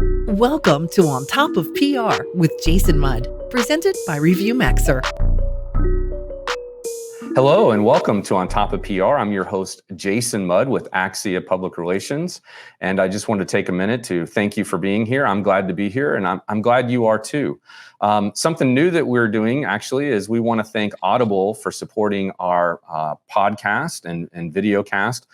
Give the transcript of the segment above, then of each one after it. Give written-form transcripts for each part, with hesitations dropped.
Welcome to On Top of PR with Jason Mudd, presented by Review Maxer. Hello and welcome to On Top of PR. I'm your host, Jason Mudd with Axia Public Relations. And I just wanted to take a minute to thank you for being here. I'm glad to be here, and I'm glad you are too. Something new that we're doing actually is we want to thank Audible for supporting our podcast and video cast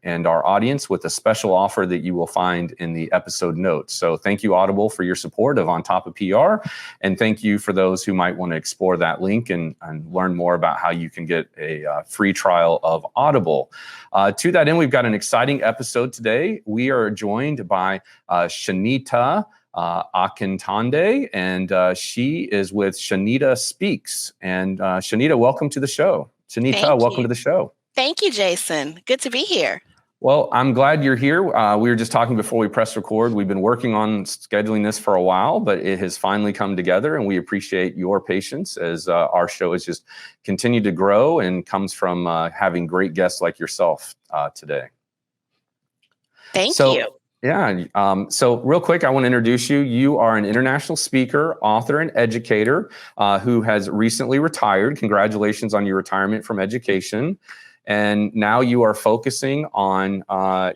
and our audience with a special offer that you will find in the episode notes. So thank you, Audible, for your support of On Top of PR. And thank you for those who might want to explore that link and learn more about how you can get a free trial of Audible. To that end, we've got an exciting episode today. We are joined by Shanita Akintonde, and she is with Shanita Speaks. And Shanita, welcome to the show. Shanita, welcome to the show. Thank you, Jason. Good to be here. Well, I'm glad you're here. We were just talking before we press record. We've been working on scheduling this for a while, but it has finally come together, and we appreciate your patience as our show has just continued to grow and comes from having great guests like yourself today. Thank you. Yeah. So real quick, I want to introduce you. You are an international speaker, author, and educator who has recently retired. Congratulations on your retirement from education. And now you are focusing on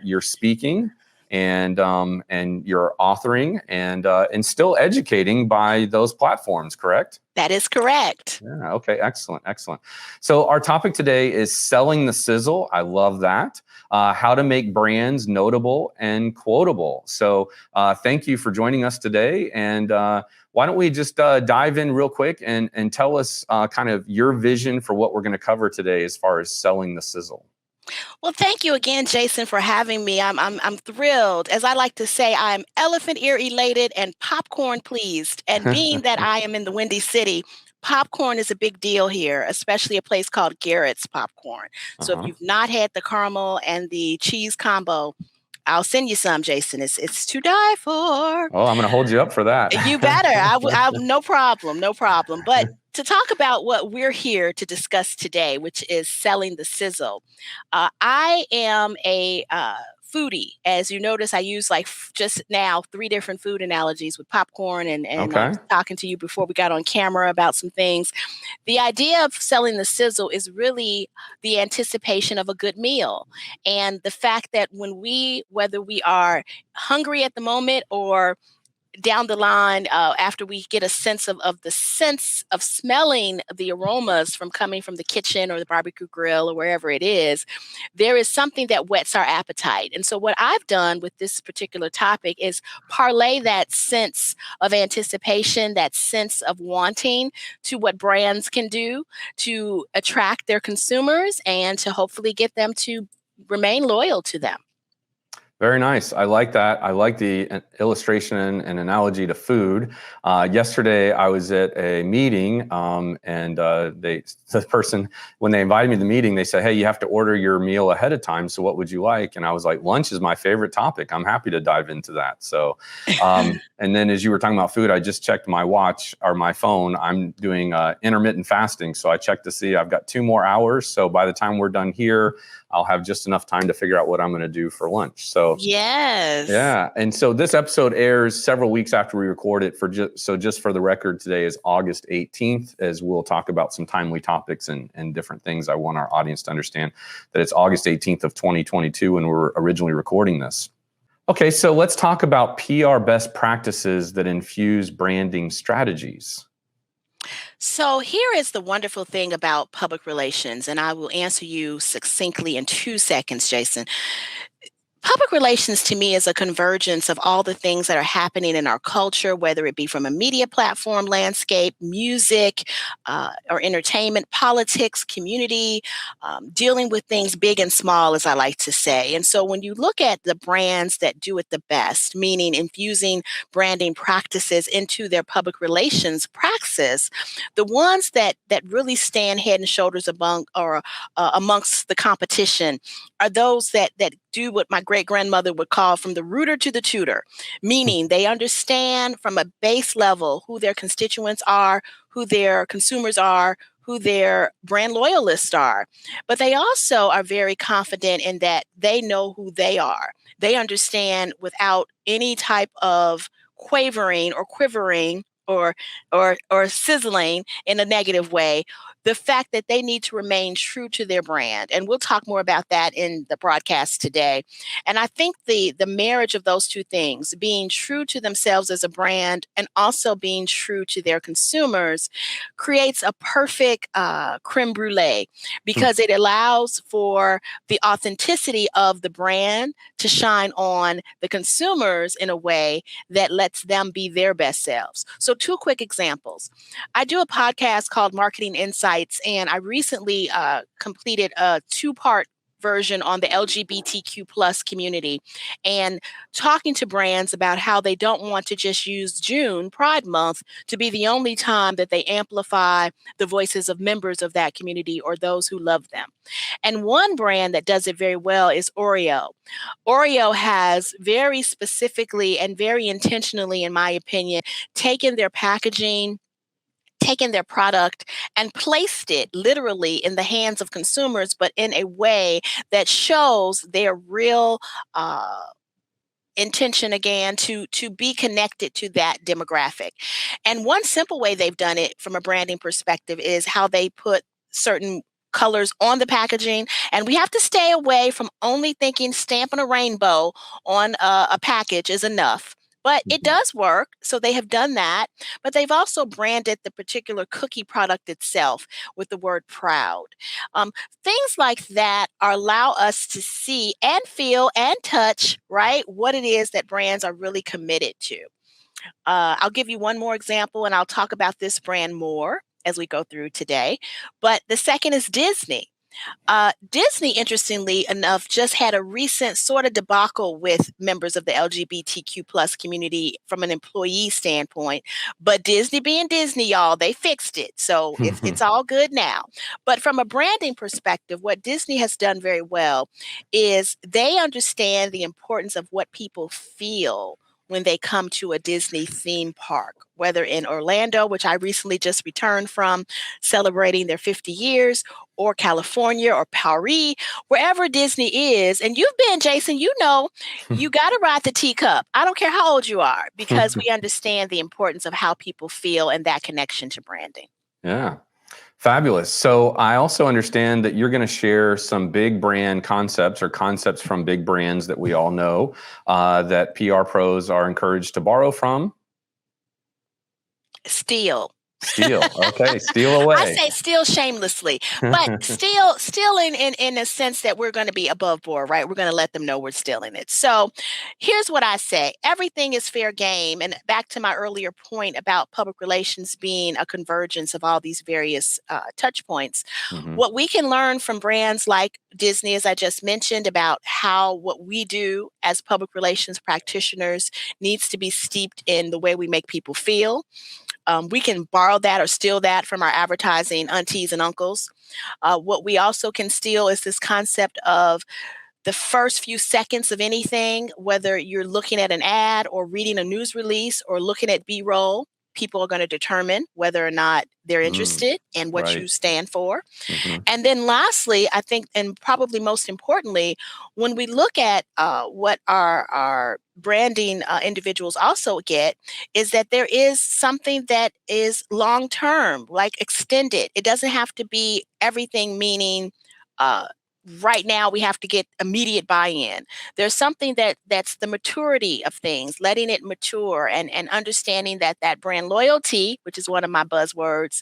your speaking and your authoring and still educating by those platforms, correct? That is correct. Yeah. Okay. Excellent. Excellent. So our topic today is selling the sizzle. I love that. How to make brands notable and quotable. So thank you for joining us today. And why don't we just dive in real quick and tell us kind of your vision for what we're going to cover today as far as selling the sizzle. Well, thank you again, Jason, for having me. I'm thrilled. As I like to say, I'm elephant ear elated and popcorn pleased. And being that I am in the Windy City, popcorn is a big deal here, especially a place called Garrett's Popcorn. So if you've not had the caramel and the cheese combo, I'll send you some, Jason. It's to die for. Oh, I'm going to hold you up for that. You better. I no problem. But to talk about what we're here to discuss today, which is selling the sizzle, I am a foodie. As you notice, I use just now 3 different food analogies with popcorn and Okay. I was talking to you before we got on camera about some things. The idea of selling the sizzle is really the anticipation of a good meal. And the fact that whether we are hungry at the moment or down the line, after we get a sense of the sense of smelling the aromas coming from the kitchen or the barbecue grill or wherever it is, there is something that whets our appetite. And so what I've done with this particular topic is parlay that sense of anticipation, that sense of wanting, to what brands can do to attract their consumers and to hopefully get them to remain loyal to them. Very nice. I like that. I like the illustration and analogy to food. Yesterday, I was at a meeting, and the person, when they invited me to the meeting, they said, "Hey, you have to order your meal ahead of time. So what would you like?" And I was like, "Lunch is my favorite topic. I'm happy to dive into that." So, and then as you were talking about food, I just checked my watch or my phone. I'm doing intermittent fasting, so I checked to see I've got 2 more hours. So by the time we're done here, I'll have just enough time to figure out what I'm going to do for lunch. So yes. Yeah. And so this episode airs several weeks after we record it. So just for the record, today is August 18th, as we'll talk about some timely topics and different things. I want our audience to understand that it's August 18th of 2022 when we're originally recording this. Okay, so let's talk about PR best practices that infuse branding strategies. So here is the wonderful thing about public relations, and I will answer you succinctly in 2 seconds, Jason. Public relations to me is a convergence of all the things that are happening in our culture, whether it be from a media platform landscape, music, or entertainment, politics, community, dealing with things big and small, as I like to say. And so when you look at the brands that do it the best, meaning infusing branding practices into their public relations praxis, the ones that really stand head and shoulders amongst the competition are those that do what my great-grandmother would call from the rooter to the tutor, meaning they understand from a base level who their constituents are, who their consumers are, who their brand loyalists are. But they also are very confident in that they know who they are. They understand without any type of quavering or quivering or sizzling in a negative way, the fact that they need to remain true to their brand. And we'll talk more about that in the broadcast today. And I think the marriage of those two things, being true to themselves as a brand and also being true to their consumers, creates a perfect creme brulee, because it allows for the authenticity of the brand to shine on the consumers in a way that lets them be their best selves. So two quick examples. I do a podcast called Marketing Insights, and I recently completed a 2-part version on the LGBTQ plus community, and talking to brands about how they don't want to just use June, Pride Month, to be the only time that they amplify the voices of members of that community or those who love them. And one brand that does it very well is Oreo. Oreo has very specifically and very intentionally, in my opinion, taken their packaging, taken their product, and placed it literally in the hands of consumers, but in a way that shows their real intention, again, to be connected to that demographic. And one simple way they've done it from a branding perspective is how they put certain colors on the packaging. And we have to stay away from only thinking stamping a rainbow on a package is enough. But it does work. So they have done that. But they've also branded the particular cookie product itself with the word proud. Things like that allow us to see and feel and touch, right, what it is that brands are really committed to. I'll give you one more example, and I'll talk about this brand more as we go through today. But the second is Disney. Disney, interestingly enough, just had a recent sort of debacle with members of the LGBTQ plus community from an employee standpoint. But Disney being Disney, y'all, they fixed it. So it's all good now. But from a branding perspective, what Disney has done very well is they understand the importance of what people feel when they come to a Disney theme park, whether in Orlando, which I recently just returned from, celebrating their 50 years, or California or Paris, wherever Disney is. And you've been, Jason, you know, you got to ride the teacup. I don't care how old you are, because we understand the importance of how people feel and that connection to branding. Yeah. Fabulous. So I also understand that you're going to share some big brand concepts or concepts from big brands that we all know that PR pros are encouraged to borrow from. Steal. Okay, steal away. I say steal shamelessly, but steal in a sense that we're going to be above board, right? We're going to let them know we're stealing it. So here's what I say. Everything is fair game. And back to my earlier point about public relations being a convergence of all these various touch points. What we can learn from brands like Disney, as I just mentioned, about how what we do as public relations practitioners needs to be steeped in the way we make people feel. We can borrow that or steal that from our advertising aunties and uncles. What we also can steal is this concept of the first few seconds of anything, whether you're looking at an ad or reading a news release or looking at B-roll. People are going to determine whether or not they're interested in what you stand for. And then lastly, I think, and probably most importantly, when we look at what our branding individuals also get, is that there is something that is long-term, like extended. It doesn't have to be everything, meaning right now we have to get immediate buy-in. There's something that's the maturity of things, letting it mature and understanding that brand loyalty, which is one of my buzzwords,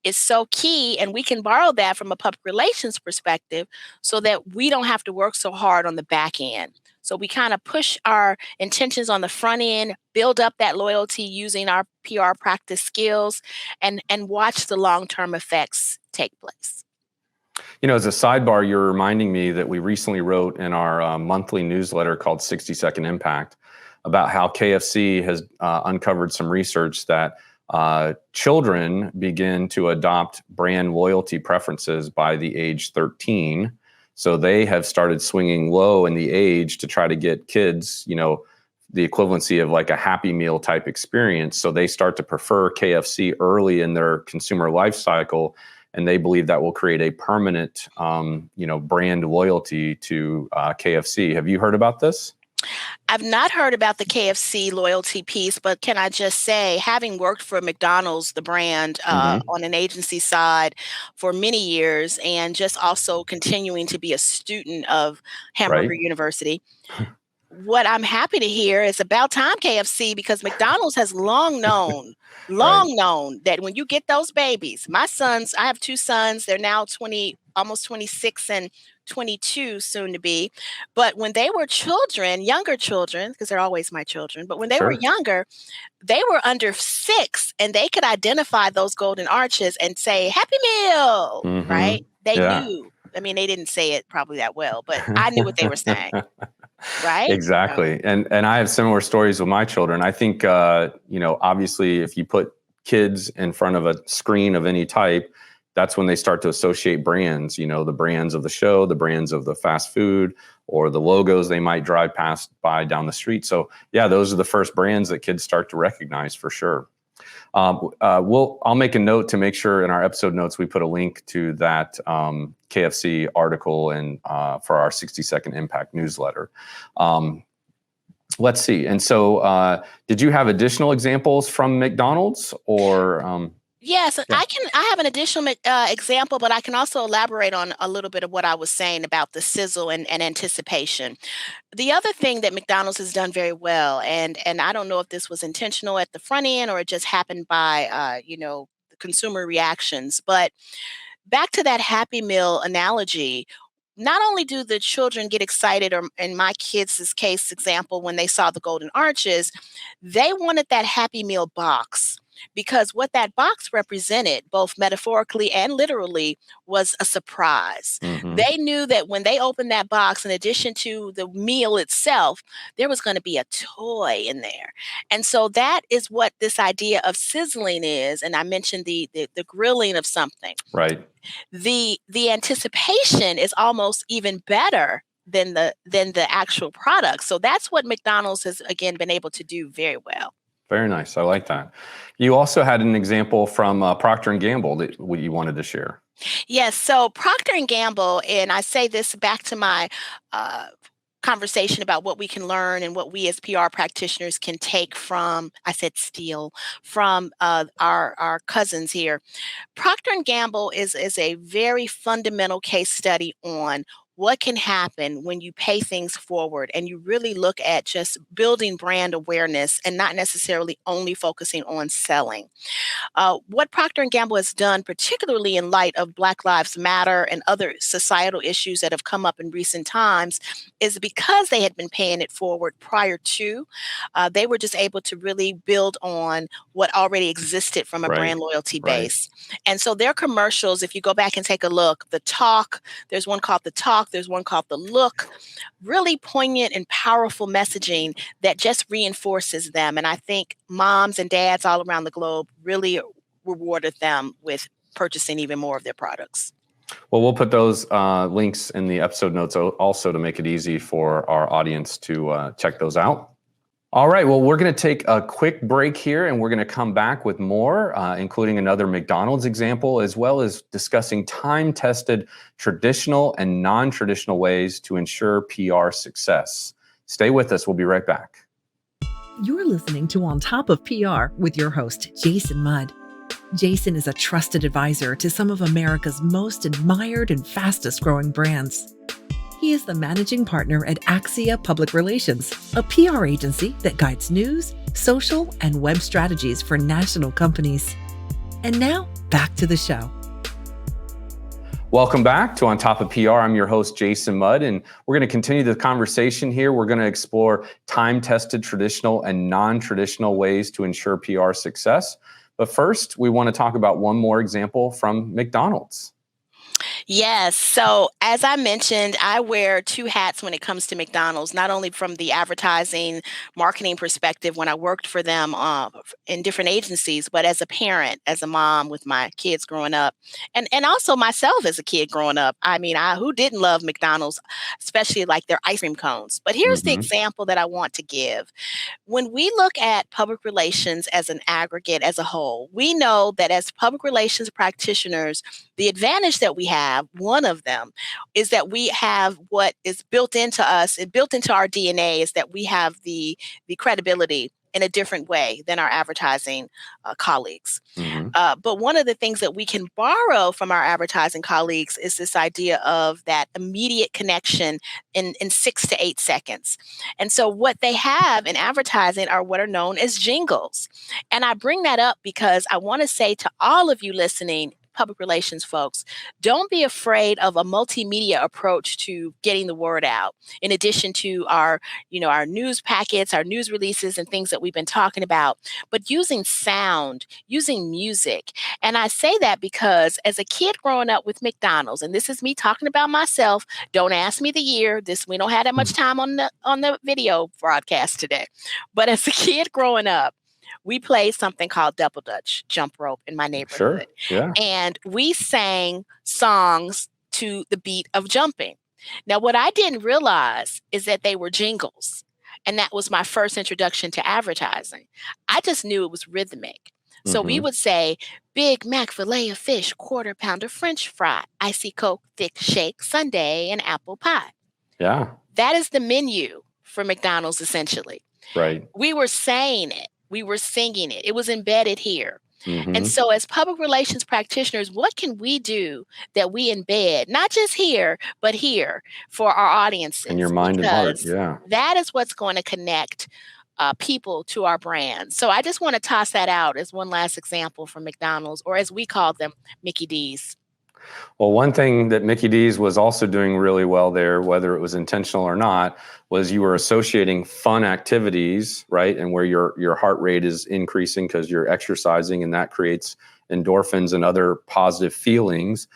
is so key. And we can borrow that from a public relations perspective so that we don't have to work so hard on the back end. So we kind of push our intentions on the front end, build up that loyalty using our PR practice skills, and watch the long-term effects take place. You know, as a sidebar, you're reminding me that we recently wrote in our monthly newsletter called 60-Second Impact about how KFC has uncovered some research that children begin to adopt brand loyalty preferences by the age 13. So they have started swinging low in the age to try to get kids, you know, the equivalency of like a Happy Meal type experience. So they start to prefer KFC early in their consumer life cycle. And they believe that will create a permanent, brand loyalty to KFC. Have you heard about this? I've not heard about the KFC loyalty piece, but can I just say, having worked for McDonald's, the brand, Hmm. on an agency side for many years, and just also continuing to be a student of Hamburger Right. University, what I'm happy to hear is about time, KFC, because McDonald's has Right. long known that when you get those babies, my sons, I have two sons, they're now 20, almost 26 and 22 soon to be. But when they were children, younger children, because they're always my children, but when they were Sure. younger, they were under 6 and they could identify those golden arches and say, Happy Meal, Hmm. right? They Yeah. knew. I mean, they didn't say it probably that well, but I knew what they were saying. Right? So Exactly. And I have similar stories with my children. I think obviously if you put kids in front of a screen of any type, that's when they start to associate brands, the brands of the show, the brands of the fast food, or the logos they might drive past by down the street. So yeah, those are the first brands that kids start to recognize for sure. I'll make a note to make sure in our episode notes we put a link to that KFC article and for our 60-second impact newsletter. Let's see. And so, did you have additional examples from McDonald's or? yes, Yeah. I have an additional example, but I can also elaborate on a little bit of what I was saying about the sizzle and anticipation. The other thing that McDonald's has done very well, and I don't know if this was intentional at the front end or it just happened by the consumer reactions, but back to that Happy Meal analogy. Not only do the children get excited, or in my kids' case example, when they saw the golden arches, they wanted that Happy Meal box because what that box represented, both metaphorically and literally, was a surprise. Hmm. They knew that when they opened that box, in addition to the meal itself, there was going to be a toy in there. And so that is what this idea of sizzling is. And I mentioned the grilling of something. Right. The anticipation is almost even better than the actual product. So that's what McDonald's has again been able to do very well. Very nice. I like that. You also had an example from Procter and Gamble that you wanted to share. Yes, so Procter and Gamble, and I say this back to my uh, conversation about what we can learn and what we as PR practitioners can take from, I said steal, from our cousins here. Procter and Gamble is a very fundamental case study on what can happen when you pay things forward and you really look at just building brand awareness and not necessarily only focusing on selling. What Procter and Gamble has done, particularly in light of Black Lives Matter and other societal issues that have come up in recent times, is because they had been paying it forward prior to, they were just able to really build on what already existed from a Right. brand loyalty Right. base. And so their commercials, if you go back and take a look, the talk, there's one called the talk, there's one called the look, really poignant and powerful messaging that just reinforces them. And I think moms and dads all around the globe really rewarded them with purchasing even more of their products. Well, we'll put those links in the episode notes also to make it easy for our audience to check those out. All right. Well, we're going to take a quick break here and we're going to come back with more, including another McDonald's example, as well as discussing time-tested traditional and non-traditional ways to ensure PR success. Stay with us. We'll be right back. You're listening to On Top of PR with your host, Jason Mudd. Jason is a trusted advisor to some of America's most admired and fastest growing brands. He is the managing partner at Axia Public Relations, a PR agency that guides news, social, and web strategies for national companies. And now, back to the show. Welcome back to On Top of PR. I'm your host, Jason Mudd, and we're going to continue the conversation here. We're going to explore time-tested traditional and non-traditional ways to ensure PR success. But first, we want to talk about one more example from McDonald's. Yes. So as I mentioned, I wear two hats when it comes to McDonald's, not only from the advertising marketing perspective when I worked for them in different agencies, but as a parent, as a mom with my kids growing up, and also myself as a kid growing up. I mean, who didn't love McDonald's, especially like their ice cream cones? But here's the example that I want to give. When we look at public relations as an aggregate, as a whole, we know that as public relations practitioners, the advantage that we have have. One of them is that we have what is built into us, built into our DNA, is that we have the credibility in a different way than our advertising colleagues. But one of the things that we can borrow from our advertising colleagues is this idea of that immediate connection in 6 to 8 seconds. And so what they have in advertising are what are known as jingles. And I bring that up because I want to say to all of you listening, public relations folks, don't be afraid of a multimedia approach to getting the word out. In addition to our news packets, our news releases, and things that we've been talking about, but using sound, using music. And I say that because as a kid growing up with McDonald's, and this is me talking about myself, don't ask me the year. We don't have that much time on the video broadcast today. But as a kid growing up, we played something called double dutch jump rope in my neighborhood. Sure. Yeah. And we sang songs to the beat of jumping. Now, what I didn't realize is that they were jingles. And that was my first introduction to advertising. I just knew it was rhythmic. So we would say, Big Mac filet of fish, quarter pounder French fry, icy Coke, thick shake, sundae, and apple pie. Yeah. That is the menu for McDonald's, essentially. Right. We were saying it. We were singing it. It was embedded here. And so as public relations practitioners, what can we do that we embed, not just here, but here for our audiences? In your mind and heart, yeah. That is what's going to connect people to our brand. So I just want to toss that out as one last example from McDonald's, or as we call them, Mickey D's. Well, one thing that Mickey D's was also doing really well there, whether it was intentional or not, was you were associating fun activities, right? And where your heart rate is increasing because you're exercising, and that creates endorphins and other positive feelings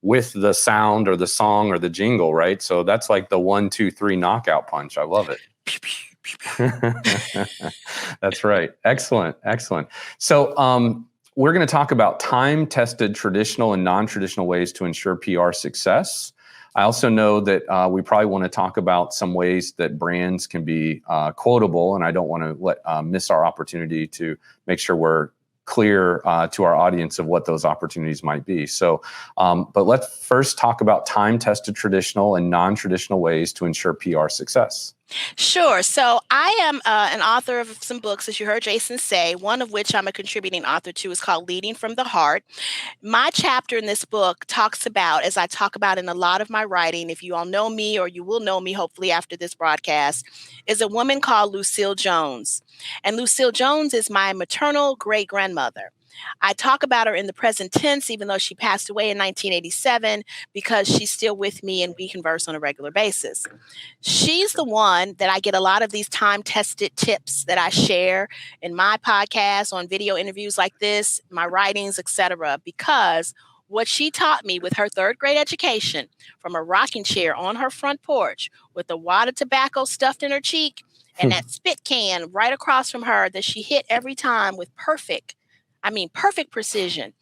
with the sound or the song or the jingle, right? So that's like the 1, 2, 3 knockout punch. I love it. That's right. Excellent. So, we're going to talk about time-tested traditional and non-traditional ways to ensure PR success. I also know that we probably want to talk about some ways that brands can be quotable, and I don't want to miss our opportunity to make sure we're clear to our audience of what those opportunities might be. So, but let's first talk about time-tested traditional and non-traditional ways to ensure PR success. Sure. So I am an author of some books, as you heard Jason say, one of which I'm a contributing author to is called Leading from the Heart. My chapter in this book talks about, as I talk about in a lot of my writing, if you all know me, or you will know me hopefully after this broadcast, is a woman called Lucille Jones. And Lucille Jones is my maternal great-grandmother. I talk about her in the present tense, even though she passed away in 1987, because she's still with me and we converse on a regular basis. She's the one that I get a lot of these time-tested tips that I share in my podcast, on video interviews like this, my writings, etc., because what she taught me with her third grade education from a rocking chair on her front porch with a wad of tobacco stuffed in her cheek and that spit can right across from her that she hit every time with perfect precision,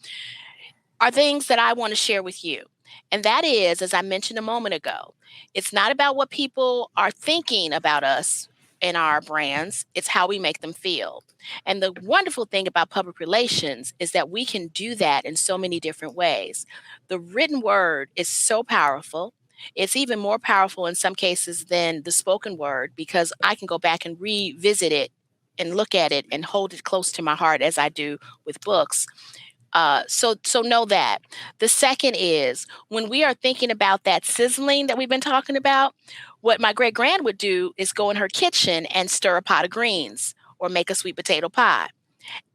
are things that I want to share with you. And that is, as I mentioned a moment ago, it's not about what people are thinking about us and our brands, it's how we make them feel. And the wonderful thing about public relations is that we can do that in so many different ways. The written word is so powerful. It's even more powerful in some cases than the spoken word, because I can go back and revisit it and look at it and hold it close to my heart as I do with books. So know that. The second is, when we are thinking about that sizzling that we've been talking about, what my great-grand would do is go in her kitchen and stir a pot of greens or make a sweet potato pie.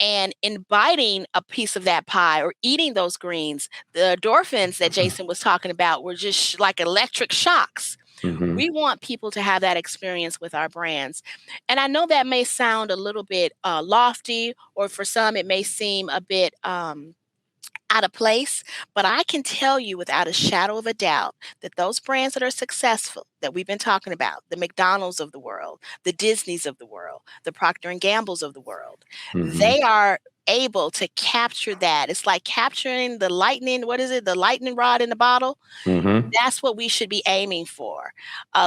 And in biting a piece of that pie or eating those greens, the endorphins that Jason was talking about were just like electric shocks. We want people to have that experience with our brands. And I know that may sound a little bit lofty, or for some it may seem a bit out of place, but I can tell you without a shadow of a doubt that those brands that are successful, that we've been talking about, the McDonald's of the world, the Disneys of the world, the Procter & Gamble's of the world, they are able to capture that. It's like capturing the lightning, the lightning rod in the bottle. That's what we should be aiming for.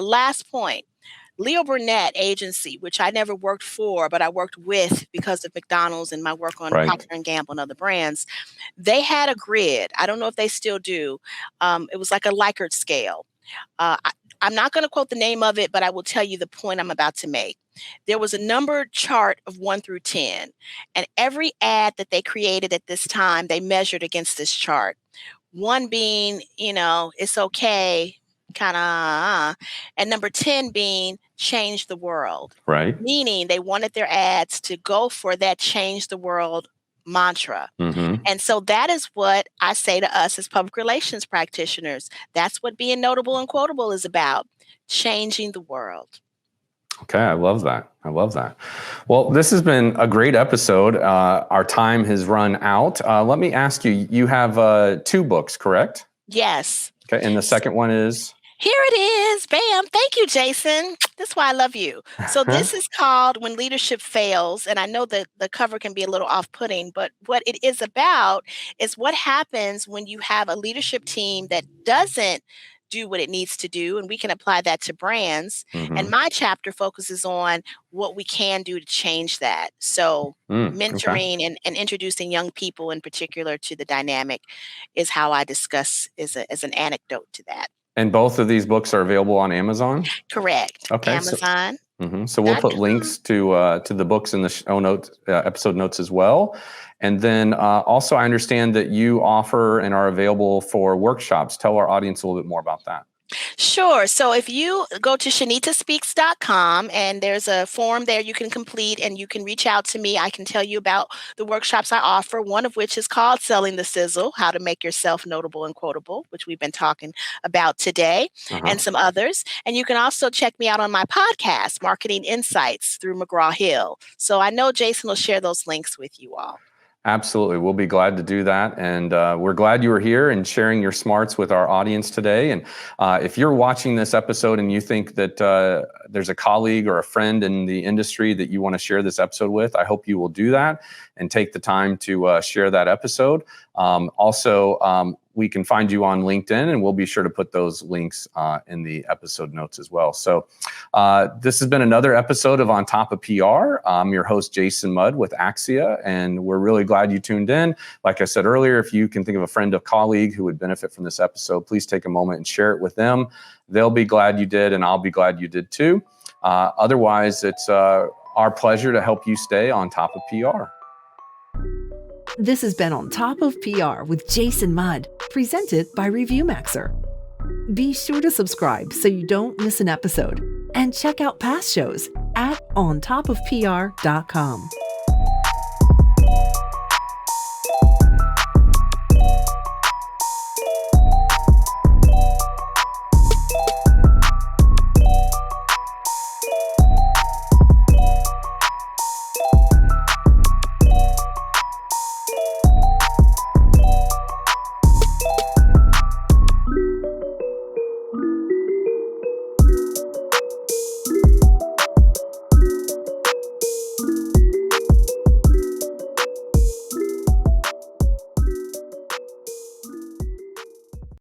Last point. Leo Burnett Agency, which I never worked for, but I worked with because of McDonald's and my work on Right. Procter & Gamble and other brands, they had a grid. I don't know if they still do. It was like a Likert scale. I'm not going to quote the name of it, but I will tell you the point I'm about to make. There was a numbered chart of 1 through 10, and every ad that they created at this time, they measured against this chart. 1 being, it's okay, kind of, and number 10 being change the world. Right. Meaning they wanted their ads to go for that change the world mantra. Mm-hmm. And so that is what I say to us as public relations practitioners. That's what being notable and quotable is about, changing the world. Okay, I love that. Well, this has been a great episode. Our time has run out. Let me ask you, you have 2 books, correct? Yes. Okay, and the second one is? Here it is. Bam. Thank you, Jason. That's why I love you. So this is called When Leadership Fails. And I know that the cover can be a little off-putting, but what it is about is what happens when you have a leadership team that doesn't do what it needs to do. And we can apply that to brands. Mm-hmm. And my chapter focuses on what we can do to change that. So mentoring and introducing young people in particular to the dynamic is how I discuss as an anecdote to that. And both of these books are available on Amazon? Correct. Okay. Amazon. So we'll put links to the books in the show notes, episode notes as well. And then also, I understand that you offer and are available for workshops. Tell our audience a little bit more about that. Sure. So if you go to ShanitaSpeaks.com and there's a form there you can complete and you can reach out to me, I can tell you about the workshops I offer, one of which is called Selling the Sizzle, How to Make Yourself Notable and Quotable, which we've been talking about today, and some others. And you can also check me out on my podcast, Marketing Insights through McGraw-Hill. So I know Jason will share those links with you all. Absolutely. We'll be glad to do that. And we're glad you were here and sharing your smarts with our audience today. And if you're watching this episode and you think that there's a colleague or a friend in the industry that you want to share this episode with, I hope you will do that and take the time to share that episode. Also, we can find you on LinkedIn, and we'll be sure to put those links in the episode notes as well. So this has been another episode of On Top of PR. I'm your host, Jason Mudd with Axia, and we're really glad you tuned in. Like I said earlier, if you can think of a friend or colleague who would benefit from this episode, please take a moment and share it with them. They'll be glad you did, and I'll be glad you did too. Otherwise, it's our pleasure to help you stay on top of PR. This has been On Top of PR with Jason Mudd, presented by ReviewMaxer. Be sure to subscribe so you don't miss an episode, and check out past shows at ontopofpr.com.